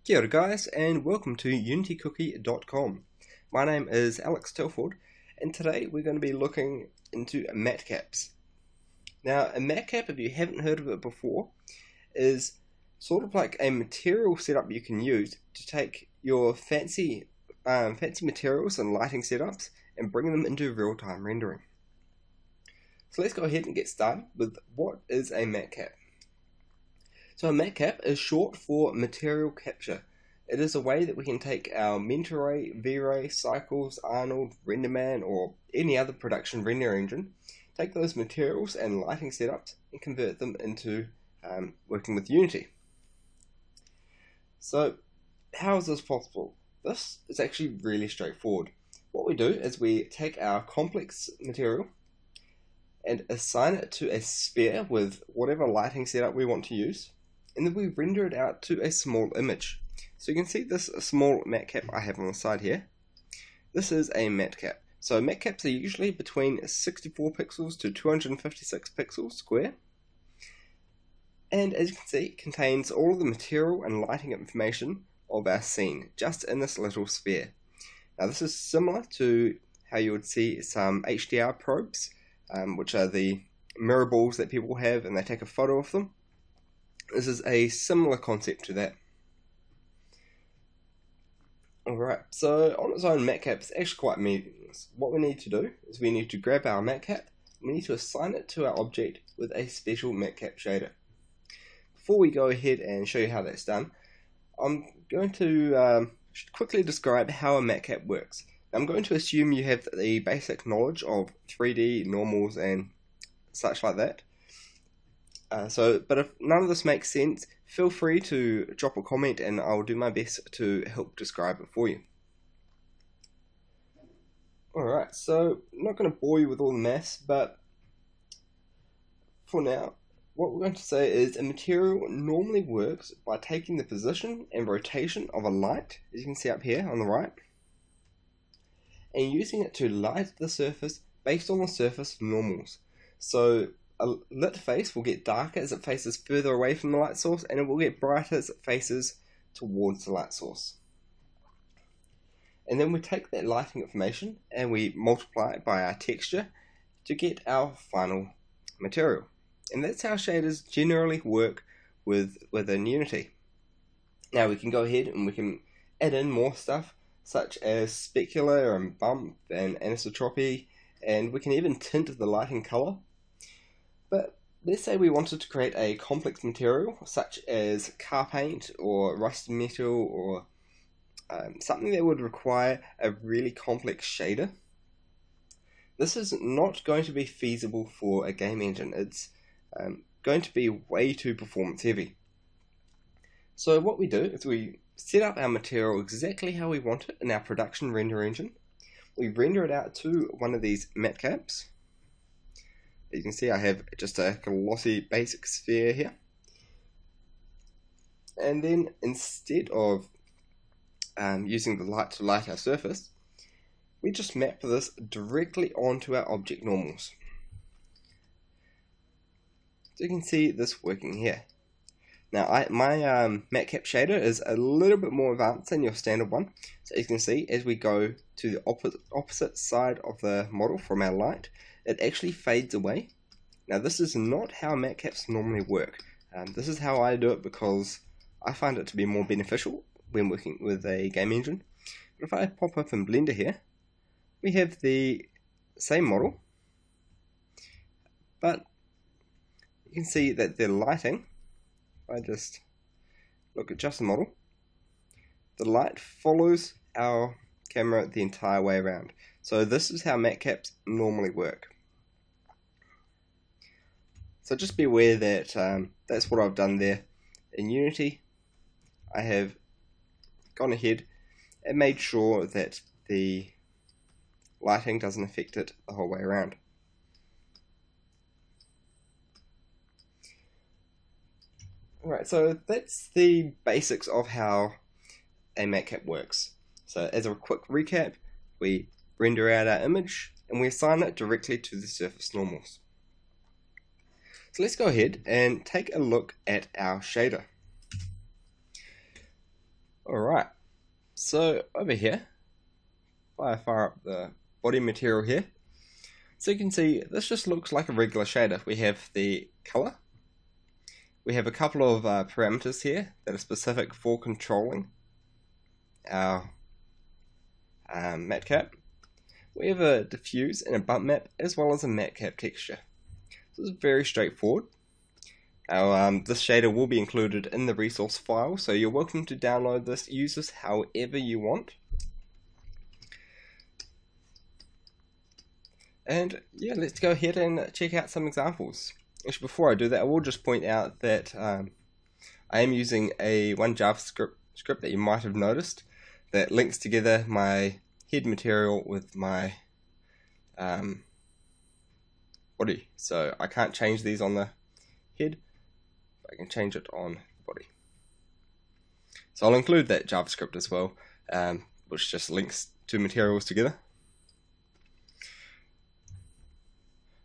Kia ora guys, and welcome to unitycookie.com. My name is Alex Telford, and today we're going to be looking into Matcaps. Now, a Matcap, if you haven't heard of it before, is sort of like a material setup you can use to take your fancy materials and lighting setups and bring them into real-time rendering. So let's go ahead and get started with what is a Matcap. So a matcap is short for material capture. It is a way that we can take our Mentoray, V-Ray, Cycles, Arnold, RenderMan, or any other production render engine, take those materials and lighting setups and convert them into working with Unity. So how is this possible? This is actually really straightforward. What we do is we take our complex material and assign it to a sphere with whatever lighting setup we want to use, and then we render it out to a small image. So you can see this small matcap I have on the side here. This is a matcap. So matcaps are usually between 64 pixels to 256 pixels square. And as you can see, it contains all of the material and lighting information of our scene, just in this little sphere. Now this is similar to how you would see some HDR probes, which are the mirror balls that people have and they take a photo of them. This is a similar concept to that. Alright, so on its own, matcap is actually quite meaningless. What we need to do is we need to grab our matcap, we need to assign it to our object with a special matcap shader. Before we go ahead and show you how that's done, I'm going to quickly describe how a matcap works. I'm going to assume you have the basic knowledge of 3D, normals, and such like that. But if none of this makes sense, feel free to drop a comment and I'll do my best to help describe it for you. Alright, so I'm not going to bore you with all the maths, but for now, what we're going to say is a material normally works by taking the position and rotation of a light, as you can see up here on the right, and using it to light the surface based on the surface normals. So a lit face will get darker as it faces further away from the light source, and it will get brighter as it faces towards the light source. And then we take that lighting information and we multiply it by our texture to get our final material. And that's how shaders generally work within Unity. Now we can go ahead and we can add in more stuff such as specular and bump and anisotropy, and we can even tint the lighting color. But let's say we wanted to create a complex material such as car paint or rusty metal or something that would require a really complex shader. This is not going to be feasible for a game engine. It's going to be way too performance heavy. So what we do is we set up our material exactly how we want it in our production render engine. We render it out to one of these matcaps. You can see I have just a glossy basic sphere here. And then instead of using the light to light our surface, we just map this directly onto our object normals. So you can see this working here. Now my matcap shader is a little bit more advanced than your standard one. So as you can see, as we go to the opposite side of the model from our light, it actually fades away. Now this is not how matcaps normally work. This is how I do it because I find it to be more beneficial when working with a game engine. But if I pop up in Blender here, we have the same model, but you can see that the lighting, if I just look at just the model, the light follows our camera the entire way around. So this is how matcaps normally work. So just be aware that that's what I've done there. In Unity, I have gone ahead and made sure that the lighting doesn't affect it the whole way around. Alright, so that's the basics of how a matcap works. So as a quick recap, we render out our image and we assign it directly to the surface normals. So let's go ahead and take a look at our shader. Alright, so over here, if I fire up the body material here, so you can see this just looks like a regular shader. We have the color, we have a couple of parameters here that are specific for controlling our matcap. We have a diffuse and a bump map, as well as a matcap texture. So this is very straightforward. This shader will be included in the resource file, so you're welcome to download this, use this however you want. And yeah, let's go ahead and check out some examples. Actually, before I do that, I will just point out that I am using one JavaScript script that you might have noticed that links together my head material with my body. So I can't change these on the head, but I can change it on the body. So I'll include that JavaScript as well, which just links two materials together.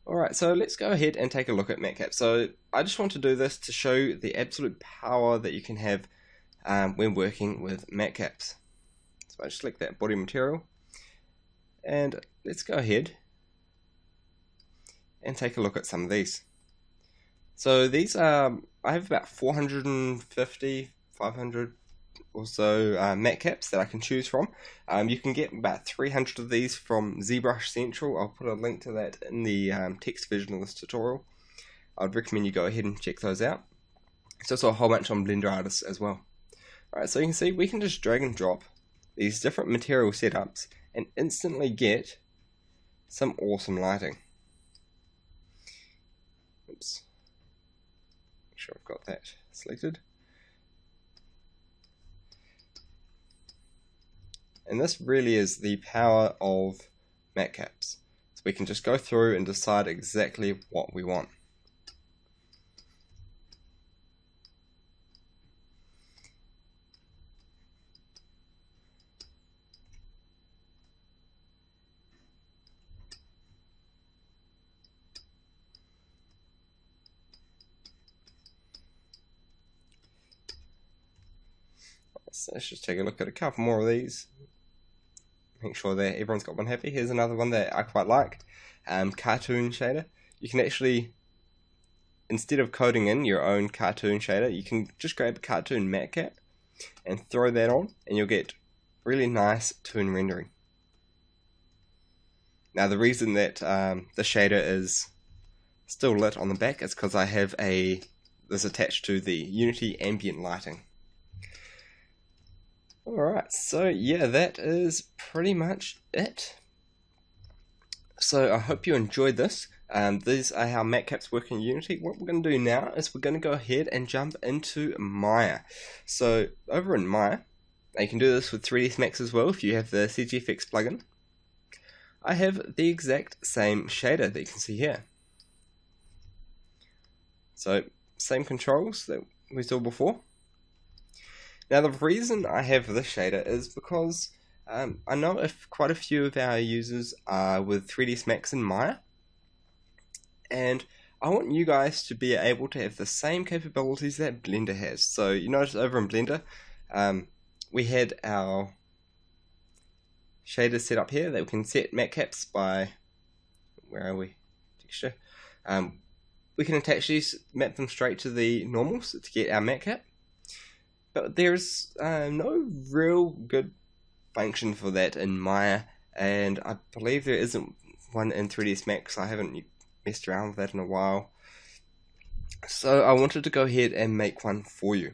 Alright, so let's go ahead and take a look at Matcaps. So I just want to do this to show the absolute power that you can have when working with Matcaps. So I just select that body material, and let's go ahead and take a look at some of these. So these are, I have about 450, 500 or so matcaps that I can choose from. You can get about 300 of these from ZBrush Central. I'll put a link to that in the text version of this tutorial. I'd recommend you go ahead and check those out. There's also a whole bunch on Blender Artists as well. Alright, so you can see we can just drag and drop these different material setups and instantly get some awesome lighting. Oops. Make sure I've got that selected. And this really is the power of Matcaps. So we can just go through and decide exactly what we want. So let's just take a look at a couple more of these. Make sure that everyone's got one happy. Here's another one that I quite like. Cartoon shader. You can actually, instead of coding in your own cartoon shader, you can just grab a cartoon matcap and throw that on, and you'll get really nice toon rendering. Now the reason that the shader is still lit on the back is because I have this attached to the Unity ambient lighting. Alright, so yeah, that is pretty much it. So I hope you enjoyed this. These are how matcaps work in Unity. What we're going to do now is we're going to go ahead and jump into Maya. So over in Maya, you can do this with 3ds Max as well if you have the CGFX plugin. I have the exact same shader that you can see here. So same controls that we saw before. Now the reason I have this shader is because I know if quite a few of our users are with 3ds Max and Maya, and I want you guys to be able to have the same capabilities that Blender has. So you notice over in Blender, we had our shaders set up here that we can set matcaps by, where are we, texture. We can attach these, map them straight to the normals to get our matcap. But there's no real good function for that in Maya, and I believe there isn't one in 3ds Max. I haven't messed around with that in a while. So I wanted to go ahead and make one for you.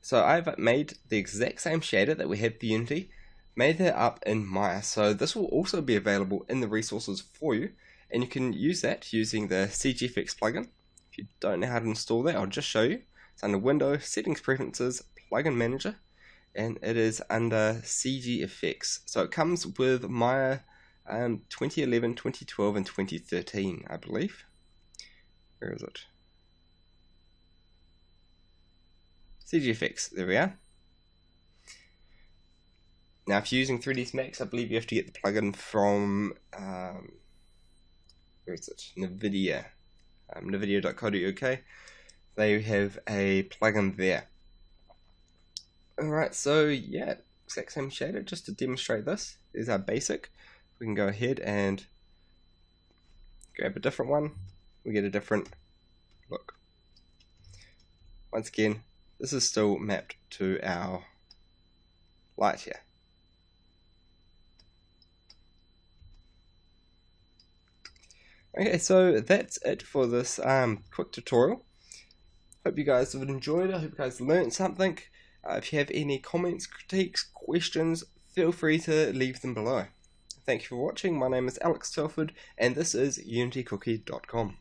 So I've made the exact same shader that we had for Unity, made that up in Maya. So this will also be available in the resources for you, and you can use that using the CGFX plugin. If you don't know how to install that, I'll just show you. It's under Window, Settings, Preferences, Plugin Manager, and it is under CGFX. So it comes with Maya 2011, 2012, and 2013, I believe. Where is it? CGFX, there we are. Now if you're using 3ds Max, I believe you have to get the plugin from, where is it? NVIDIA. NVIDIA.co.uk. They have a plugin there. Alright, so yeah, exact same shader. Just to demonstrate this, is our basic. We can go ahead and grab a different one. We get a different look. Once again, this is still mapped to our light here. Okay, so that's it for this quick tutorial. Hope you guys have enjoyed it. I hope you guys learned something. If you have any comments, critiques, questions, feel free to leave them below. Thank you for watching. My name is Alex Telford, and this is UnityCookie.com.